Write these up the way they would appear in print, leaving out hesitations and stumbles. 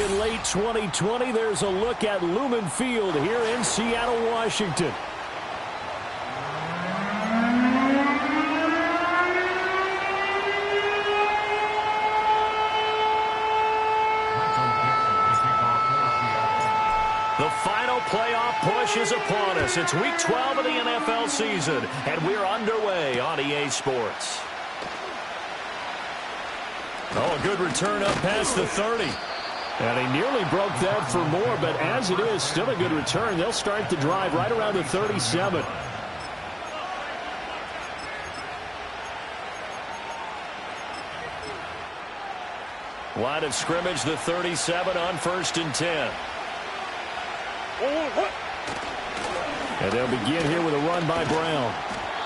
in late 2020. There's a look at Lumen Field here in Seattle, Washington. The final playoff push is upon us. It's Week 12 of the NFL season, and we're underway on EA Sports. Oh, a good return up past the 30. And he nearly broke that for more, but as it is, still a good return. They'll start the drive right around the 37. Line of scrimmage, the 37 on 1st and 10. And they'll begin here with a run by Brown.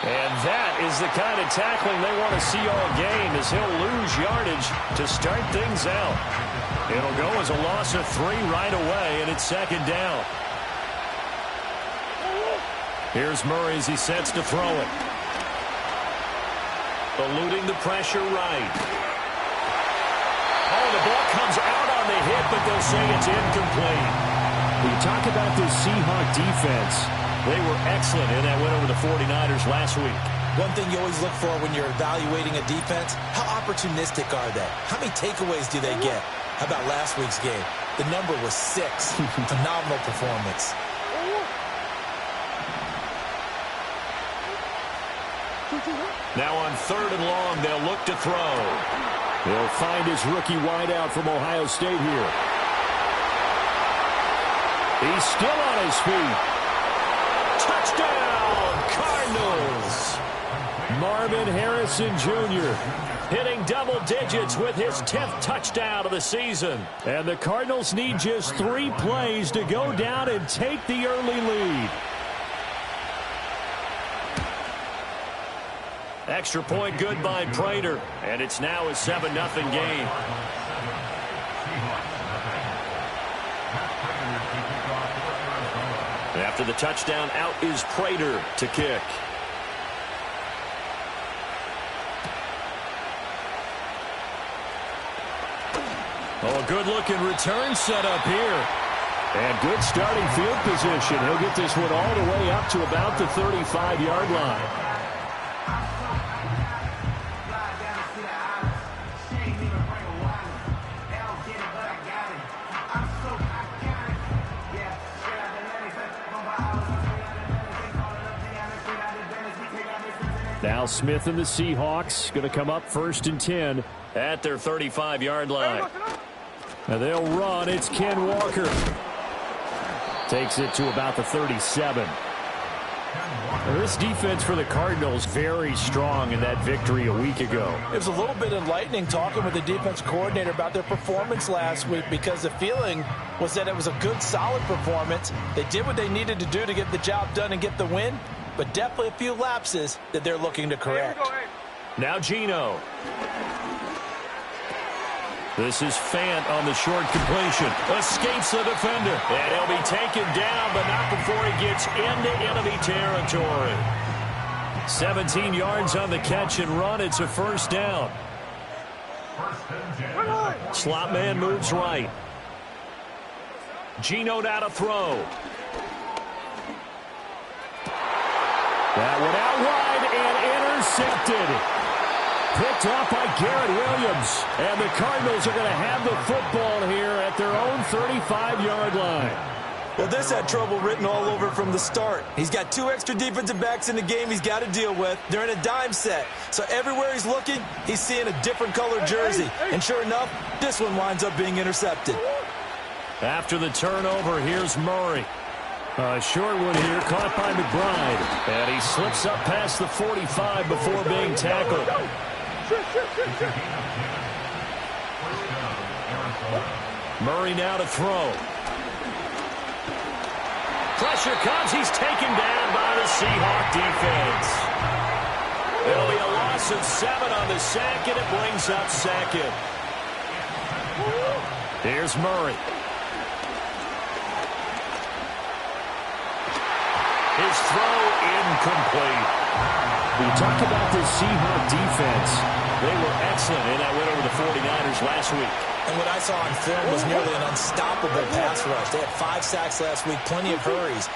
And that is the kind of tackling they want to see all game, as he'll lose yardage to start things out. It'll go as a loss of 3 right away, and it's 2nd down. Here's Murray as he sets to throw it. Eluding the pressure right. Oh, the ball comes out on the hit, but they'll say it's incomplete. When you talk about this Seahawk defense, they were excellent in that win over the 49ers last week. One thing you always look for when you're evaluating a defense, how opportunistic are they? How many takeaways do they get? How about last week's game? The number was 6. Phenomenal performance. Now on 3rd and long, they'll look to throw. He'll find his rookie wideout from Ohio State here. He's still on his feet. Touchdown, Cardinals. Marvin Harrison Jr. hitting double digits with his 10th touchdown of the season. And the Cardinals need just 3 plays to go down and take the early lead. Extra point good by Prater. And it's now a 7-0 game. After the touchdown, out is Prater to kick. Oh, a good-looking return set up here. And good starting field position. He'll get this one all the way up to about the 35-yard line. Now Smith and the Seahawks going to come up 1st and 10 at their 35-yard line. And they'll run. It's Ken Walker. Takes it to about the 37. This defense for the Cardinals very strong in that victory a week ago. It was a little bit enlightening talking with the defense coordinator about their performance last week, because the feeling was that it was a good, solid performance. They did what they needed to do to get the job done and get the win, but definitely a few lapses that they're looking to correct. Now Geno. This is Fant on the short completion. Escapes the defender. And he'll be taken down, but not before he gets into enemy territory. 17 yards on the catch and run. It's a 1st down. Slot man moves right. Geno now to throw. That one out wide and intercepted. Picked off by Garrett Williams. And the Cardinals are going to have the football here at their own 35-yard line. Well, this had trouble written all over from the start. He's got 2 extra defensive backs in the game he's got to deal with. They're in a dime set. So everywhere he's looking, he's seeing a different color jersey. And sure enough, this one winds up being intercepted. After the turnover, here's Murray. A short one here, caught by McBride. And he slips up past the 45 before being tackled. Murray now to throw. Pressure comes. He's taken down by the Seahawk defense. It'll be a loss of 7 on the sack, and it brings up 2nd. Here's Murray. His throw incomplete. We talked about this Seahawk defense. They were excellent in that win over the 49ers last week. And what I saw on film was nearly an unstoppable pass rush. They had 5 sacks last week, plenty of hurries.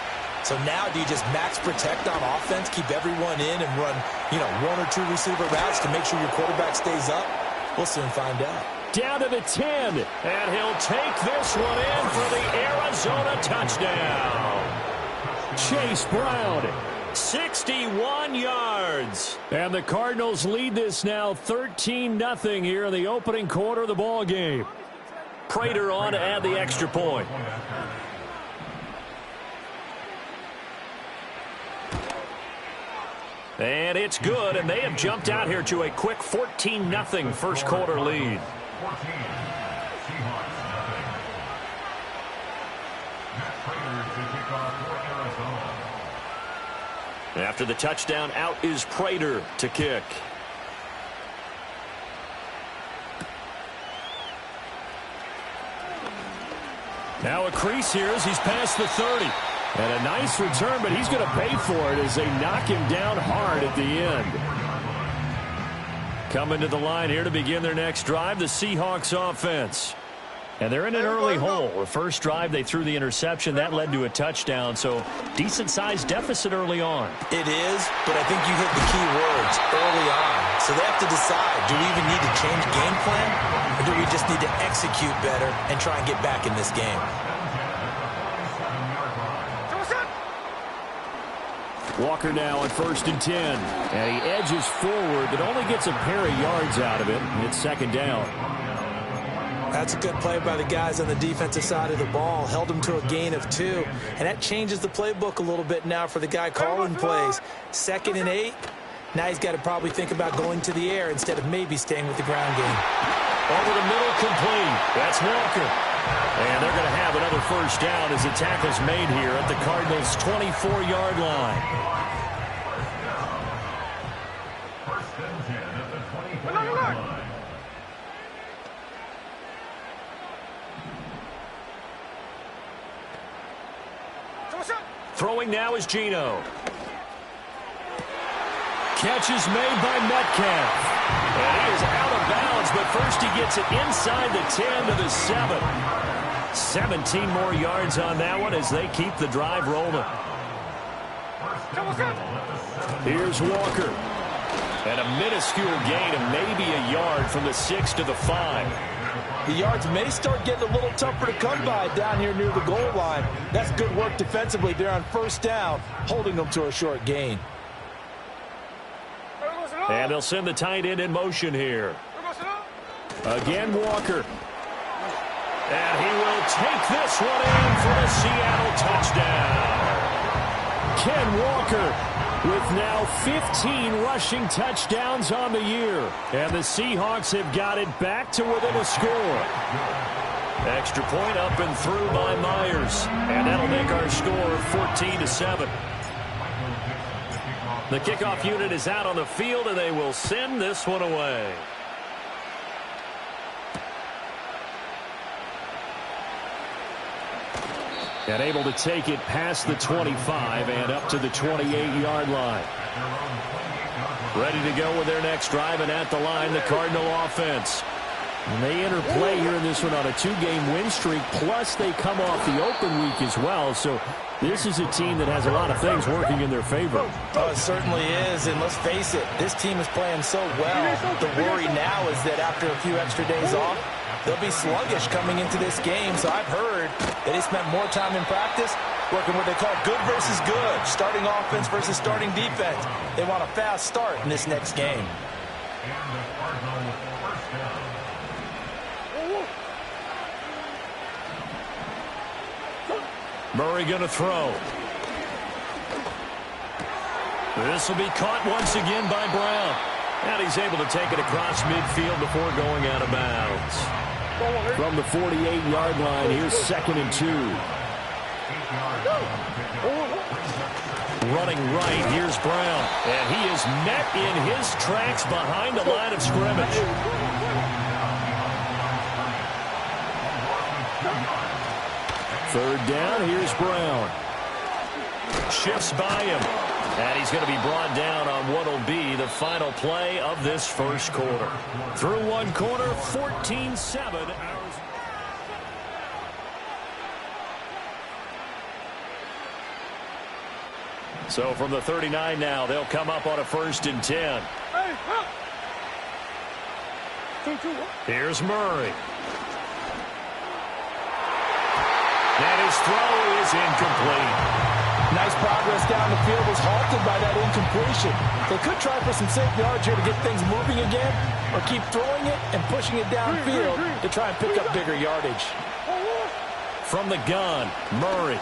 So now do you just max protect on offense, keep everyone in and run, 1 or 2 receiver routes to make sure your quarterback stays up? We'll soon find out. Down to the 10, and he'll take this one in for the Arizona touchdown. Chase Brown, 61 yards. And the Cardinals lead this now 13-0 here in the opening quarter of the ball game. Prater on to add the extra point. And it's good, and they have jumped out here to a quick 14-0 first quarter lead. After the touchdown, out is Prater to kick. Now a crease here as he's past the 30. And a nice return, but he's going to pay for it as they knock him down hard at the end. Coming to the line here to begin their next drive, the Seahawks offense. And they're in an early hole. The first drive, they threw the interception. That led to a touchdown, so decent-sized deficit early on. It is, but I think you hit the key words early on. So they have to decide, do we even need to change game plan, or do we just need to execute better and try and get back in this game? Walker now on 1st and 10. And he edges forward, but only gets a pair of yards out of it. And it's 2nd down. That's a good play by the guys on the defensive side of the ball. Held them to a gain of 2. And that changes the playbook a little bit now for the guy calling plays. 2nd and 8. Now he's got to probably think about going to the air instead of maybe staying with the ground game. Over the middle, complete. That's Walker. And they're going to have another first down as the tackle's made here at the Cardinals' 24-yard line. Throwing now is Geno. Catch is made by Metcalf. And he is out of bounds, but first he gets it inside the 10 to the 7. 17 more yards on that one as they keep the drive rolling. Here's Walker. And a minuscule gain of maybe a yard from the 6 to the 5. The yards may start getting a little tougher to come by down here near the goal line. That's good work defensively there on 1st down, holding them to a short gain. And they'll send the tight end in motion here. Again, Walker. And he will take this one in for a Seattle touchdown. Ken Walker with now 15 rushing touchdowns on the year. And the Seahawks have got it back to within a score. Extra point up and through by Myers. And that'll make our score 14-7. The kickoff unit is out on the field, and they will send this one away. And able to take it past the 25 and up to the 28-yard line. Ready to go with their next drive, and at the line, the Cardinal offense. And they interplay here in this one on a 2-game win streak, plus they come off the open week as well. So this is a team that has a lot of things working in their favor. Oh, it certainly is, and let's face it, this team is playing so well. The worry now is that after a few extra days off, they'll be sluggish coming into this game. So I've heard that they spent more time in practice working what they call good versus good, starting offense versus starting defense. They want a fast start in this next game. Murray going to throw. This will be caught once again by Brown. And he's able to take it across midfield before going out of bounds. From the 48-yard line, here's 2nd and 2. Running right, here's Brown. And he is met in his tracks behind the line of scrimmage. Third down, here's Brown. Shifts by him. And he's going to be brought down on what will be the final play of this first quarter. Through one quarter, 14-7. So from the 39 now, they'll come up on a 1st and 10. Here's Murray. And his throw is incomplete. Nice progress down the field, was halted by that incompletion. They could try for some safe yards here to get things moving again, or keep throwing it and pushing it downfield to try and pick up bigger yardage. From the gun, Murray.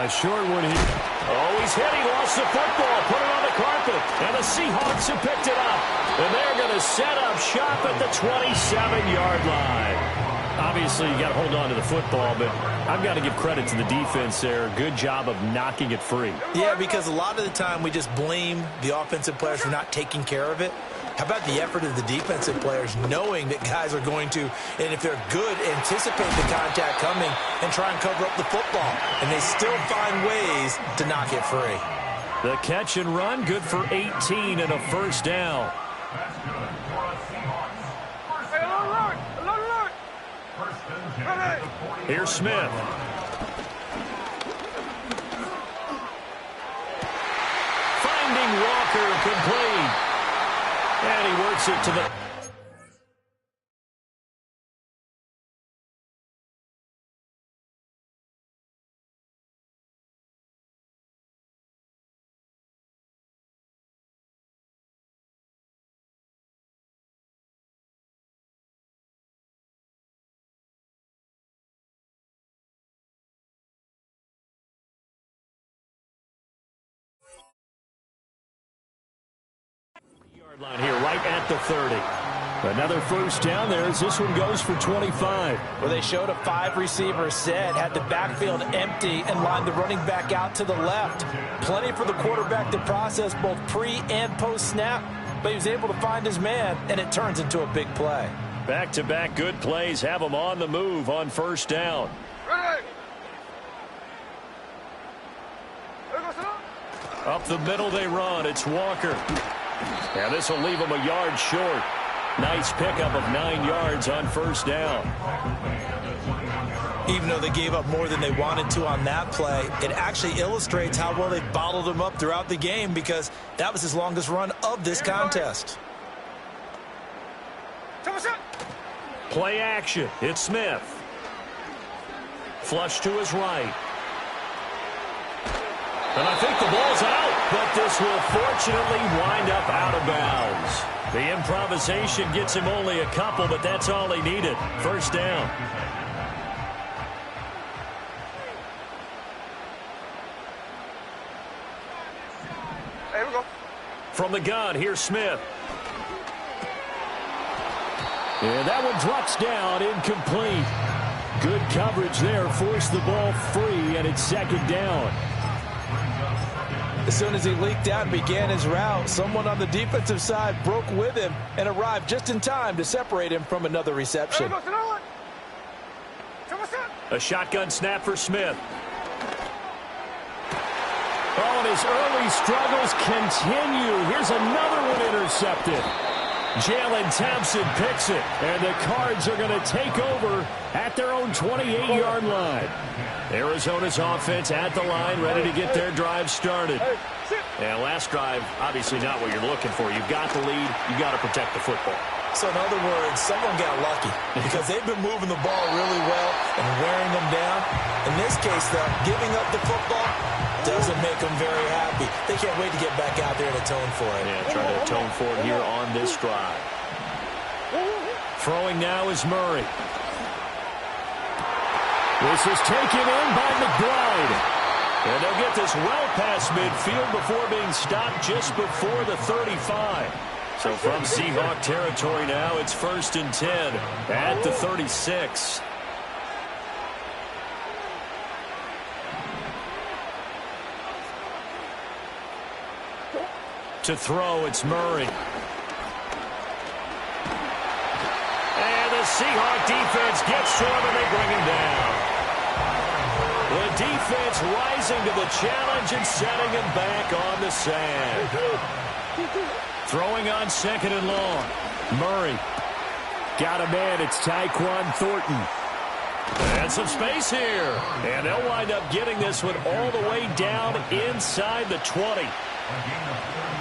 Short one here. Oh, he's hit. He lost the football. Put it on the carpet. And the Seahawks have picked it up. And they're going to set up shop at the 27-yard line. Obviously, you got to hold on to the football, but I've got to give credit to the defense there. Good job of knocking it free. Yeah, because a lot of the time we just blame the offensive players for not taking care of it. How about the effort of the defensive players knowing that guys are going to, and if they're good, anticipate the contact coming and try and cover up the football. And they still find ways to knock it free. The catch and run, good for 18 and a 1st down. Here's Smith. Finding Walker, complete. And he works it to the... line here right at the 30. Another 1st down there as this one goes for 25. Well, they showed a 5-receiver set, had the backfield empty, and lined the running back out to the left. Plenty for the quarterback to process both pre- and post-snap, but he was able to find his man, and it turns into a big play. Back-to-back good plays have them on the move on 1st down. Up the middle they run. It's Walker. And this will leave them a yard short. Nice pickup of 9 yards on 1st down. Even though they gave up more than they wanted to on that play, it actually illustrates how well they bottled him up throughout the game, because that was his longest run of this contest. Play action. It's Smith. Flush to his right. And I think the ball's out, but this will fortunately wind up out of bounds. The improvisation gets him only a couple, but that's all he needed. 1st down. Here we go. From the gun, here's Smith. And that one drops down, incomplete. Good coverage there, forced the ball free, and it's 2nd down. As soon as he leaked out and began his route, someone on the defensive side broke with him and arrived just in time to separate him from another reception. A shotgun snap for Smith. Oh, and his early struggles continue. Here's another one intercepted. Jalen Thompson picks it, and the Cards are going to take over at their own 28-yard line. Arizona's offense at the line, ready to get their drive started. And last drive, obviously not what you're looking for. You've got the lead. You've got to protect the football. So in other words, someone got lucky because they've been moving the ball really well and wearing them down. In this case, though, giving up the football doesn't make them very happy. They can't wait to get back out there and atone for it. Yeah, try to atone for it here on this drive. Throwing now is Murray. This is taken in by McBride. And they'll get this well past midfield before being stopped just before the 35. So from Seahawk territory now, it's 1st and 10 at the 36. To throw, it's Murray. And the Seahawk defense gets to him and they bring him down. The defense rising to the challenge and setting him back on the sand. Throwing on 2nd and long. Murray. Got a man. It's Tyquan Thornton. And got some space here. And they'll wind up getting this one all the way down inside the 20.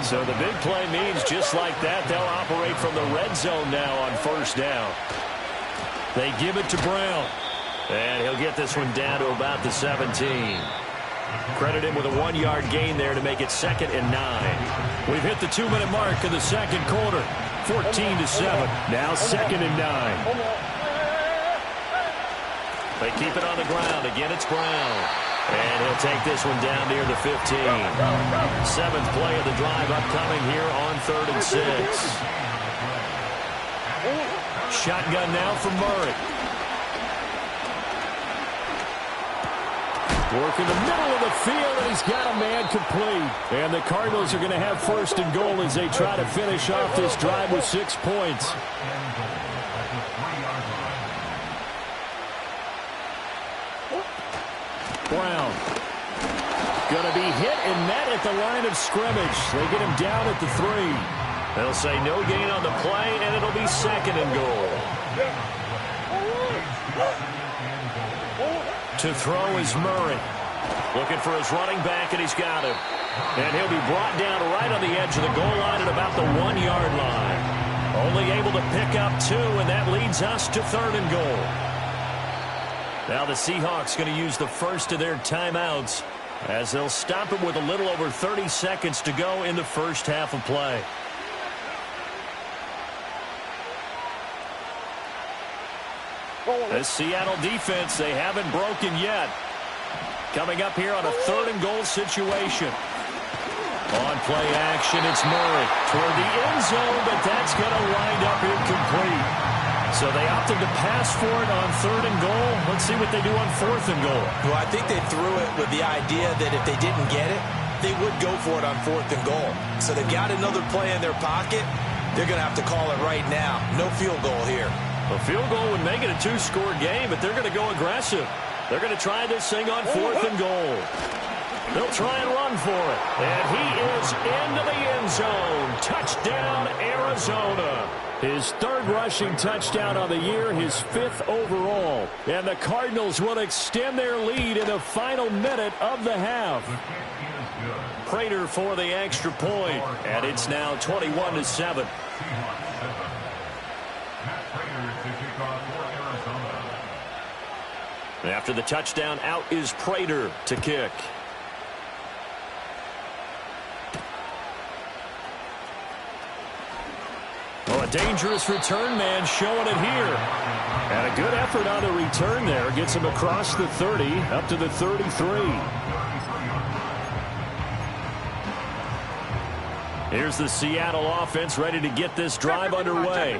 So the big play means just like that, they'll operate from the red zone now on first down. They give it to Brown. And he'll get this one down to about the 17. Credit him with a 1-yard gain there to make it 2nd and 9. We've hit the 2-minute mark of the second quarter. 14-7. Now 2nd and 9. They keep it on the ground. Again, it's Brown. And he'll take this one down near the 15. 7th play of the drive upcoming here on 3rd and 6. Shotgun now for Murray. Working the middle of the field, and he's got a man complete. And the Cardinals are going to have 1st and goal as they try to finish off this drive with 6 points. Brown. Going to be hit and met at the line of scrimmage. They get him down at the 3. They'll say no gain on the play, and it'll be 2nd and goal. To throw is Murray. Looking for his running back, and he's got him. And he'll be brought down right on the edge of the goal line at about the 1-yard line. Only able to pick up 2, and that leads us to 3rd and goal. Now the Seahawks going to use the first of their timeouts as they'll stop him with a little over 30 seconds to go in the first half of play. This Seattle defense, they haven't broken yet. Coming up here on a 3rd and goal situation. On play action, it's Murray toward the end zone, but that's going to wind up incomplete. So they opted to pass for it on 3rd and goal. Let's see what they do on 4th and goal. Well, I think they threw it with the idea that if they didn't get it, they would go for it on 4th and goal. So they've got another play in their pocket. They're going to have to call it right now. No field goal here. A field goal would make it a 2-score game, but they're going to go aggressive. They're going to try this thing on 4th and goal. They'll try and run for it. And he is into the end zone. Touchdown, Arizona. His 3rd rushing touchdown on the year, his 5th overall. And the Cardinals will extend their lead in the final minute of the half. Prater for the extra point, and it's now 21-7. After the touchdown, out is Prater to kick. Well, a dangerous return man showing it here. And a good effort on the return there. Gets him across the 30, up to the 33. Here's the Seattle offense ready to get this drive underway.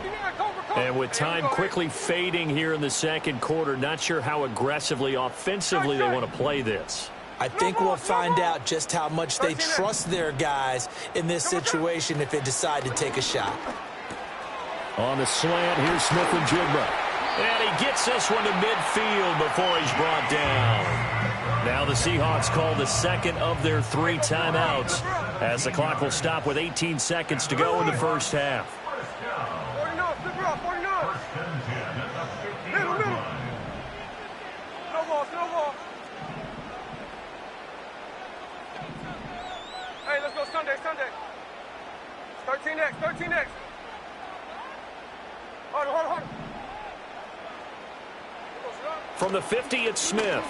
And with time quickly fading here in the second quarter, not sure how aggressively, offensively they want to play this. I think we'll find out just how much they trust their guys in this situation if they decide to take a shot. On the slant, here's Smith and Jigba. And he gets this one to midfield before he's brought down. Now the Seahawks call the 2nd of their 3 timeouts as the clock will stop with 18 seconds to go in the first half. Hey, let's go Sunday. 13 next. Hold on. From the 50, it's Smith.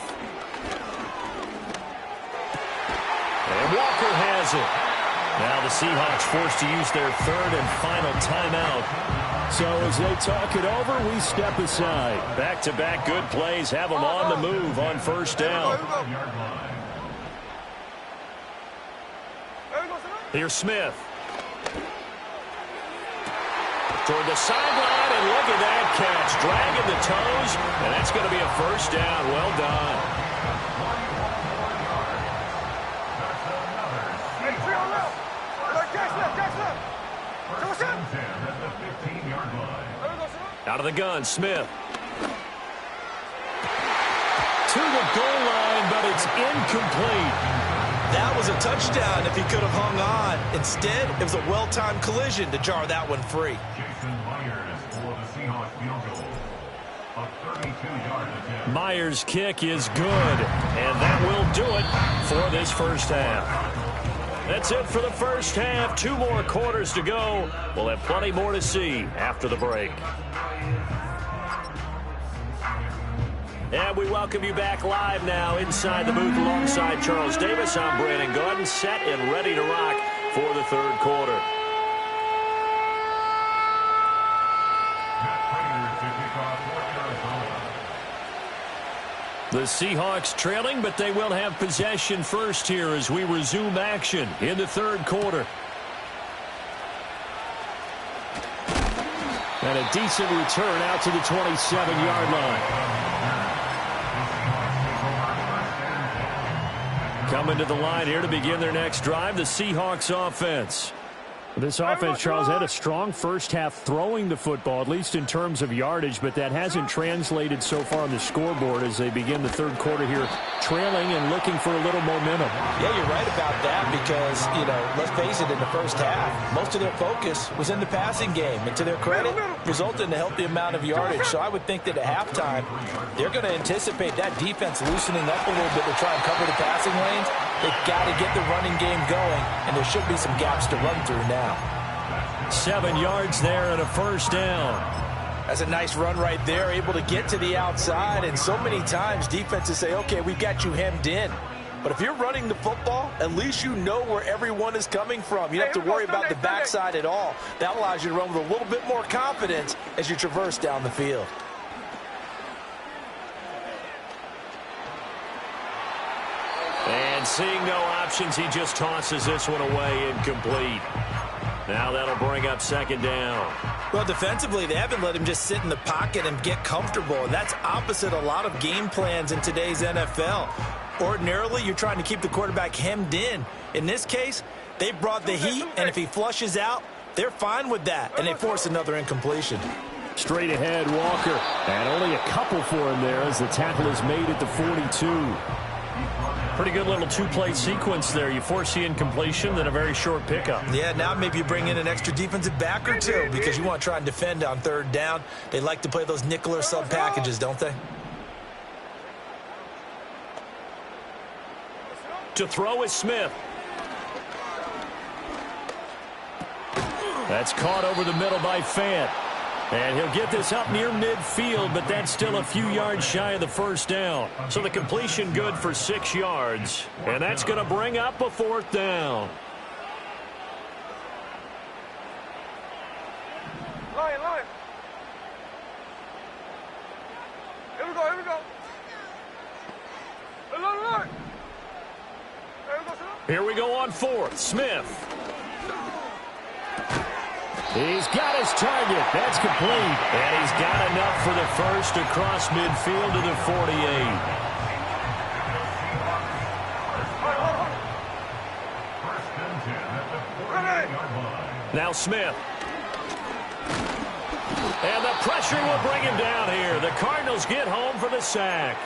And Walker has it. Now the Seahawks forced to use their 3rd and final timeout. So as they talk it over, we step aside. Back-to-back good plays have them on the move on first down. Here's Smith. Toward the sideline, and look at that catch. Dragging the toes, and that's going to be a first down. Well done. Out of the gun, Smith. To the goal line, but it's incomplete. That was a touchdown if he could have hung on. Instead, it was a well-timed collision to jar that one free. Meyer's kick is good, and that will do it for this first half. That's it for the first half. 2 more quarters to go. We'll have plenty more to see after the break. And we welcome you back live now inside the booth alongside Charles Davis. I'm Brandon Gordon, set and ready to rock for the third quarter. The Seahawks trailing, but they will have possession first here as we resume action in the third quarter. And a decent return out to the 27-yard line. Coming to the line here to begin their next drive, the Seahawks offense. This offense, Charles, had a strong first half throwing the football, at least in terms of yardage, but that hasn't translated so far on the scoreboard as they begin the third quarter here, trailing and looking for a little momentum. Yeah, you're right about that because, let's face it, in the first half, most of their focus was in the passing game. And to their credit, resulted in a healthy amount of yardage. So I would think that at halftime, they're going to anticipate that defense loosening up a little bit to try and cover the passing lanes. They've got to get the running game going, and there should be some gaps to run through now. 7 yards there and a first down. That's a nice run right there, able to get to the outside. And so many times defenses say, okay, we've got you hemmed in. But if you're running the football, at least you know where everyone is coming from. You don't have to worry about the backside at all. That allows you to run with a little bit more confidence as you traverse down the field. And seeing no options, he just tosses this one away, incomplete. Now that'll bring up second down. Well, defensively, they haven't let him just sit in the pocket and get comfortable. And that's opposite a lot of game plans in today's NFL. Ordinarily, you're trying to keep the quarterback hemmed in. In this case, they brought the heat, and if he flushes out, they're fine with that, and they force another incompletion. Straight ahead, Walker. And only a couple for him there as the tackle is made at the 42. Pretty good little two-play sequence there. You force the incompletion, then a very short pickup. Yeah, now maybe you bring in an extra defensive back or two because you want to try and defend on third down. They like to play those nickel or sub packages, don't they? To throw is Smith. That's caught over the middle by Fant. And he'll get this up near midfield, but that's still a few yards shy of the first down. So the completion good for 6 yards. And that's going to bring up a fourth down. Line. Here we go. Line. Here we go on fourth. Smith. He's got his target. That's complete. And he's got enough for the first across midfield to the 48. Now Smith. And the pressure will bring him down here. The Cardinals get home for the sack.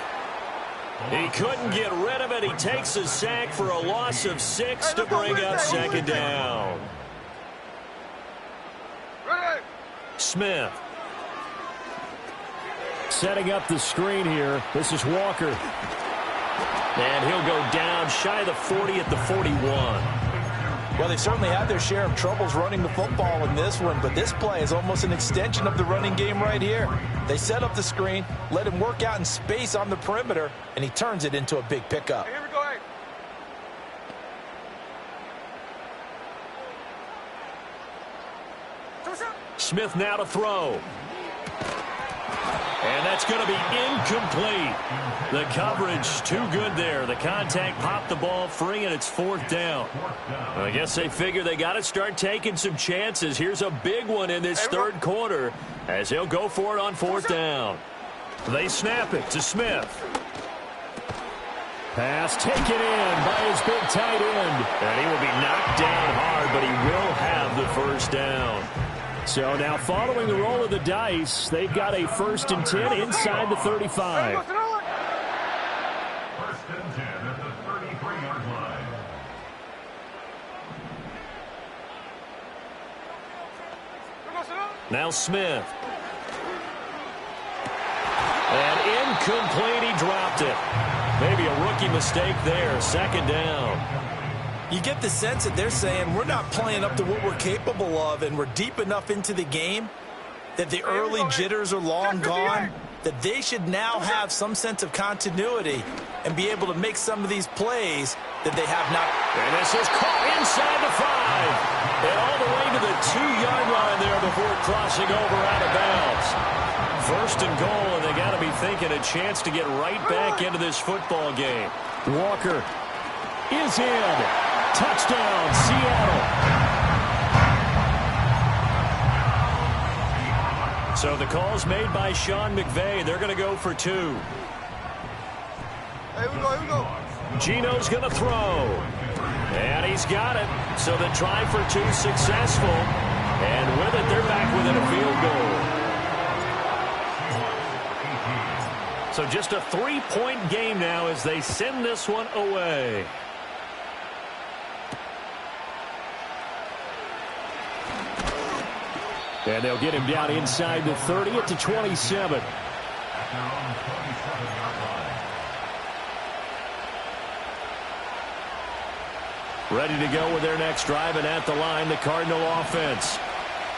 He couldn't get rid of it. He takes a sack for a loss of 6 to bring up second down. Smith. Setting up the screen here. This is Walker. And he'll go down shy of the 40 at the 41. Well, they certainly had their share of troubles running the football in this one, but this play is almost an extension of the running game right here. They set up the screen, let him work out in space on the perimeter, and he turns it into a big pickup. Here we go, hey. Smith now to throw. And that's going to be incomplete. The coverage too good there. The contact popped the ball free, and it's fourth down. Well, I guess they figure they got to start taking some chances. Here's a big one in this third quarter as he'll go for it on fourth down. They snap it to Smith. Pass taken in by his big tight end. And he will be knocked down hard, but he will have the first down. So now following the roll of the dice, they've got a 1st and 10 inside the 35. 1st and 10 at the 33-yard line. Now Smith. And Incomplete. He dropped it. Maybe a rookie mistake there. Second down. You get the sense that they're saying we're not playing up to what we're capable of, and we're deep enough into the game that the early jitters are long gone, that they should now have some sense of continuity and be able to make some of these plays that they have not. And this is caught inside the 5. And all the way to the 2-yard line there before crossing over out of bounds. First and goal, and they got to be thinking a chance to get right back into this football game. Walker is in. Touchdown, Seattle. So the call's made by Sean McVay. They're going to go for 2. Here we go. Gino's going to throw. And he's got it. So the try for 2 successful. And with it, they're back within a field goal. So just a 3-point game now as they send this one away. And they'll get him down inside the 30 at the 27. Ready to go with their next drive, and at the line, the Cardinal offense.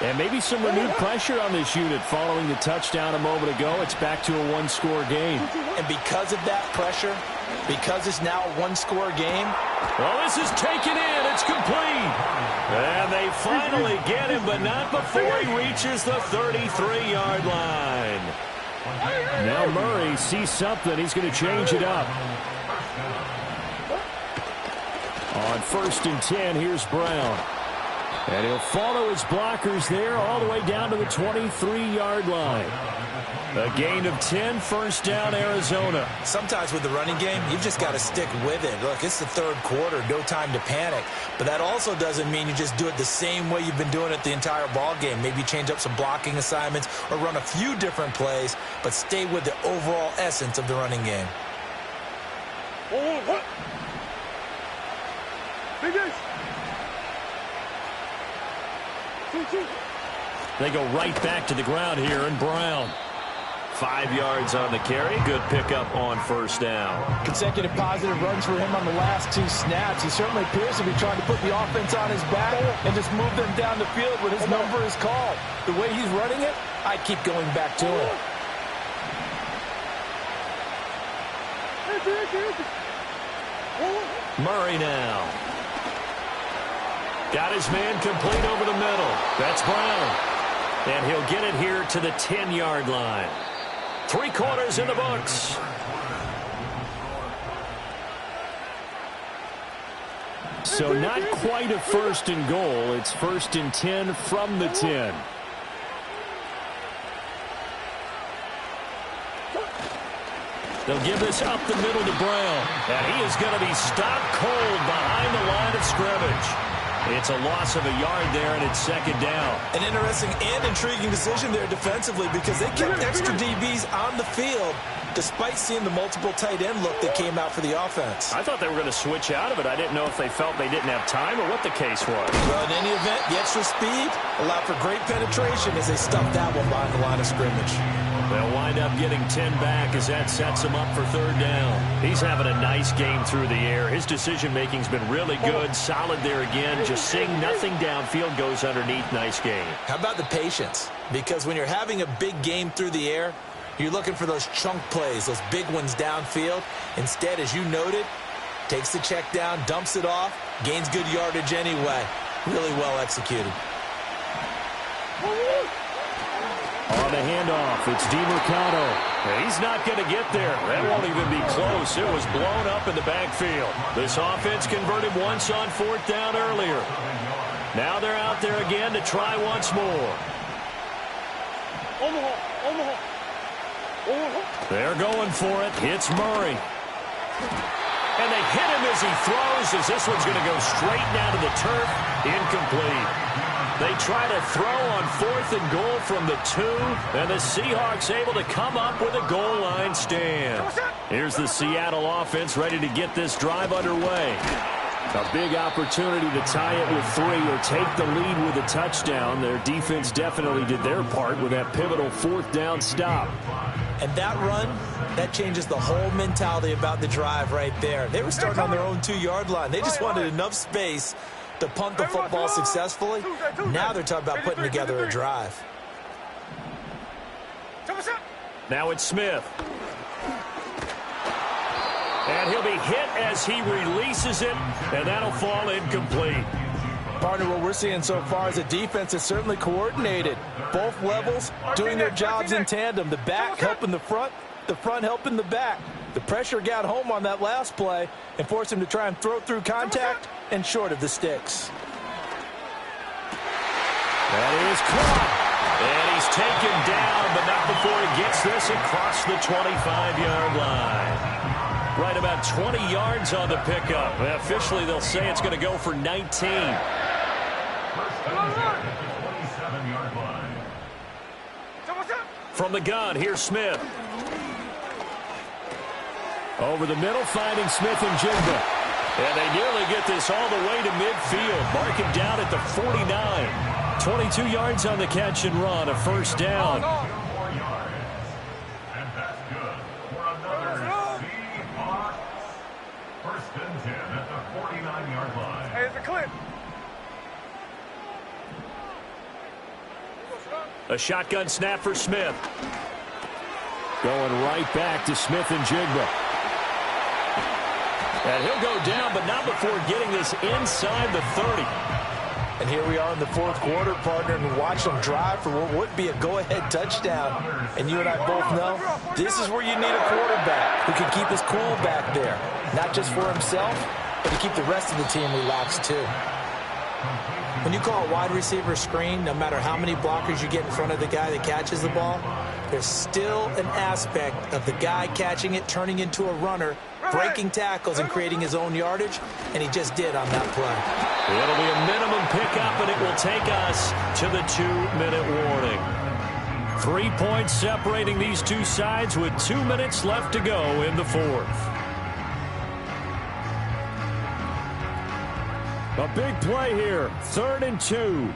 And maybe some renewed pressure on this unit following the touchdown a moment ago. It's back to a 1-score game. And because of that pressure, because it's now a 1-score game. Well, this is taken in. It's complete. And they finally get him, but not before he reaches the 33-yard line. Now Murray sees something. He's going to change it up. On 1st and 10, here's Brown. And he'll follow his blockers there all the way down to the 23-yard line. A gain of 10, first down, Arizona. Sometimes with the running game, you've just got to stick with it. Look, it's the 3rd quarter, no time to panic. But that also doesn't mean you just do it the same way you've been doing it the entire ball game. Maybe change up some blocking assignments or run a few different plays, but stay with the overall essence of the running game. They go right back to the ground here, and Brown. 5 yards on the carry. Good pickup on first down. Consecutive positive runs for him on the last 2 snaps. He certainly appears to be trying to put the offense on his back and just move them down the field when his number is called. The way he's running it, I keep going back to him. Murray now. Got his man complete over the middle. That's Brown. And he'll get it here to the 10-yard line. 3 quarters in the books. So not quite a 1st and goal. It's 1st and 10 from the 10. They'll give this up the middle to Brown. And he is going to be stopped cold behind the line of scrimmage. It's a loss of a yard there, and it's 2nd down. An interesting and intriguing decision there defensively because they kept extra DBs on the field despite seeing the multiple tight end look that came out for the offense. I thought they were going to switch out of it. I didn't know if they felt they didn't have time or what the case was. Well, in any event, the extra speed allowed for great penetration as they stuffed that one behind the line of scrimmage. They'll wind up getting 10 back as that sets him up for 3rd down. He's having a nice game through the air. His decision-making's been really good. Solid there again. Just seeing nothing downfield goes underneath. Nice game. How about the patience? Because when you're having a big game through the air, you're looking for those chunk plays, those big ones downfield. Instead, as you noted, takes the check down, dumps it off, gains good yardage anyway. Really well executed. On the handoff, it's DeMarcado. He's not going to get there. That won't even be close. It was blown up in the backfield. This offense converted once on 4th down earlier. Now they're out there again to try once more. They're going for it. It's Murray. And they hit him as he throws, as this one's going to go straight down to the turf. Incomplete. They try to throw on 4th and goal from the 2, and the Seahawks able to come up with a goal line stand. Here's the Seattle offense ready to get this drive underway. A big opportunity to tie it with 3 or take the lead with a touchdown. Their defense definitely did their part with that pivotal 4th down stop. And that run, that changes the whole mentality about the drive right there. They were starting on their own 2-yard line. They just wanted enough space to punt the football successfully. Now they're talking about putting together a drive. Now it's Smith. And he'll be hit as he releases it, and that'll fall incomplete. Partner, what we're seeing so far is the defense is certainly coordinated. Both levels doing their jobs in tandem. The back helping the front helping the back. The pressure got home on that last play and forced him to try and throw through contact and short of the sticks. That is caught. And he's taken down, but not before he gets this across the 25-yard line. Right about 20 yards on the pickup. Officially, they'll say it's going to go for 19. From the gun, here's Smith. Over the middle, finding Smith and Jizzle. And they nearly get this all the way to midfield. Mark him down at the 49. 22 yards on the catch and run, a first down. And that's good for another Seahawks. First and 10 at the 49-yard line. Hey, it's a clip. A shotgun snap for Smith. Going right back to Smith and Jizzle. And he'll go down, but not before getting this inside the 30. And here we are in the fourth quarter, partner, and watch them drive for what would be a go-ahead touchdown. And you and I both know this is where you need a quarterback who can keep his cool back there. Not just for himself, but to keep the rest of the team relaxed too. When you call a wide receiver screen, no matter how many blockers you get in front of the guy that catches the ball, there's still an aspect of the guy catching it, turning into a runner, breaking tackles and creating his own yardage, and he just did on that play. It'll be a minimum pickup, and it will take us to the 2-minute warning. 3 points separating these two sides with 2 minutes left to go in the fourth. A big play here, 3rd and 2.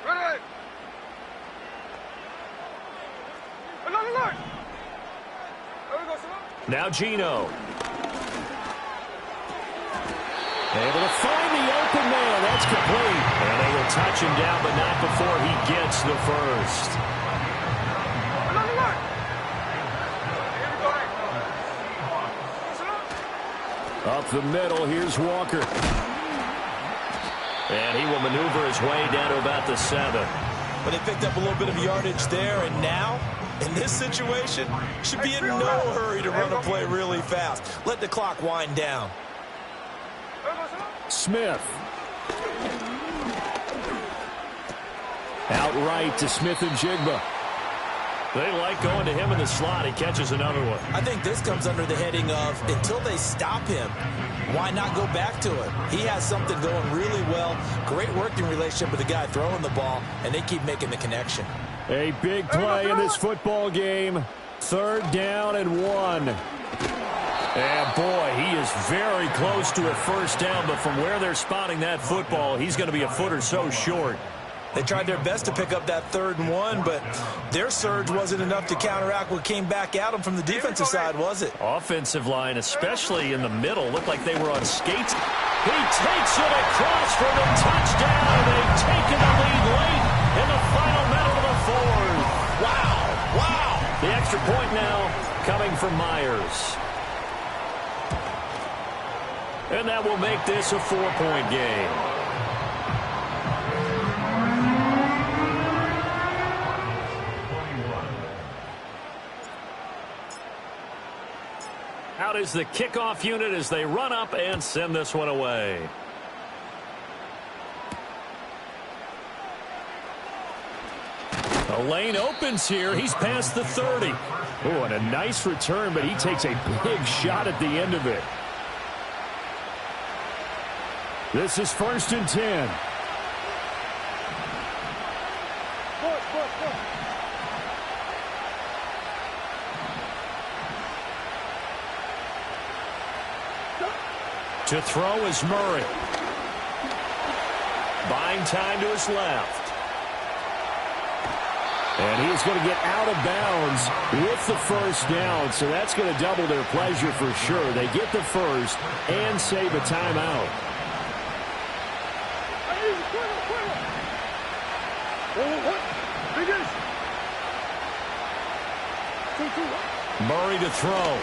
Ready. Alert. There we go, Simone. Now Gino. Able to find the open man. That's complete. And they will touch him down, but not before he gets the first. Alert. Here we go. Up the middle, here's Walker. And he will maneuver his way down to about the 7. But they picked up a little bit of yardage there, and now, in this situation, should be in no hurry to run a play really fast. Let the clock wind down. Smith. Outright to Smith and Jizzle. They like going to him in the slot. He catches another one. I think this comes under the heading of, until they stop him, why not go back to it? He has something going really well. Great working relationship with the guy throwing the ball, and they keep making the connection. A big play in this football game. 3rd down and 1. And boy, he is very close to a first down, but from where they're spotting that football, he's going to be a foot or so short. They tried their best to pick up that 3rd and 1, but their surge wasn't enough to counteract what came back at them from the defensive side, was it? Offensive line, especially in the middle, looked like they were on skates. He takes it across for the touchdown. They've taken the lead late in the final minute of the fourth. Wow. The extra point now coming from Myers. And that will make this a 4-point game. Out is the kickoff unit as they run up and send this one away. The lane opens here. He's past the 30. Oh, and a nice return, but he takes a big shot at the end of it. This is 1st and 10. To throw is Murray. Buying time to his left. And he's going to get out of bounds with the first down, so that's going to double their pleasure for sure. They get the first and save a timeout. Murray to throw.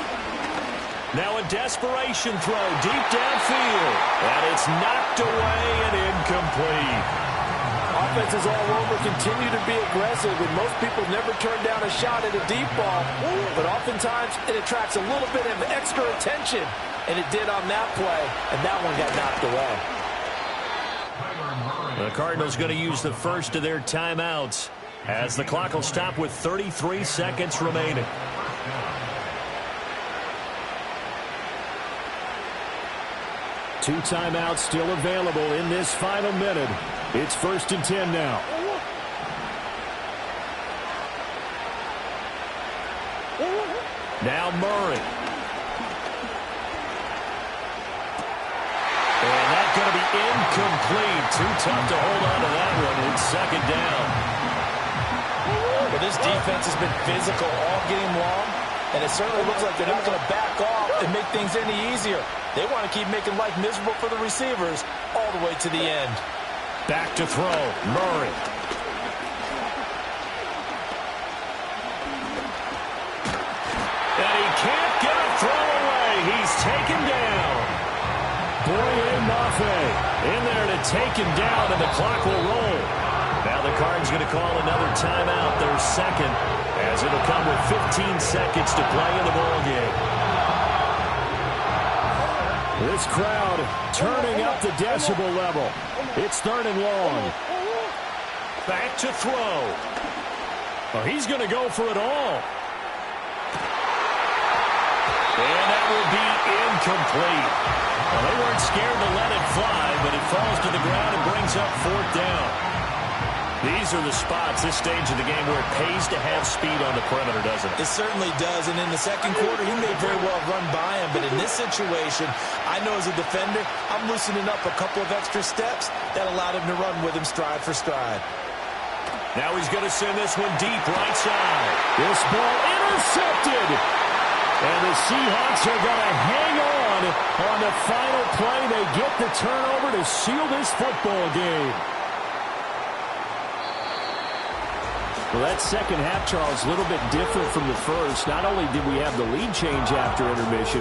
Now a desperation throw deep downfield. And it's knocked away and incomplete. Offenses all over continue to be aggressive, and most people never turn down a shot at a deep ball. But oftentimes it attracts a little bit of extra attention, and it did on that play, and that one got knocked away. The Cardinals going to use the first of their timeouts as the clock will stop with 33 seconds remaining. Two timeouts still available in this final minute. It's 1st and 10 now. Now Murray. And that's going to be incomplete. Too tough to hold on to that one. It's 2nd down. Well, this defense has been physical all game long, and it certainly looks like they're not going to back off and make things any easier. They want to keep making life miserable for the receivers all the way to the end. Back to throw. Murray. And he can't get a throw away. He's taken down. Boye Mafe in there to take him down, and the clock will roll. Now the Cards going to call another timeout, their second, as it'll come with 15 seconds to play in the ballgame. This crowd turning up the decibel level. It's 3rd and long. Back to throw. Well, he's going to go for it all. And that will be incomplete. Well, they weren't scared to let it fly, but it falls to the ground and brings up 4th down. These are the spots, this stage of the game, where it pays to have speed on the perimeter, doesn't it? It certainly does, and in the second quarter, he may very well run by him, but in this situation, I know as a defender, I'm loosening up a couple of extra steps that allowed him to run with him stride for stride. Now he's going to send this one deep right side. This ball intercepted. And the Seahawks are going to hang on the final play. They get the turnover to seal this football game. Well, that second half, Charles, a little bit different from the first. Not only did we have the lead change after intermission,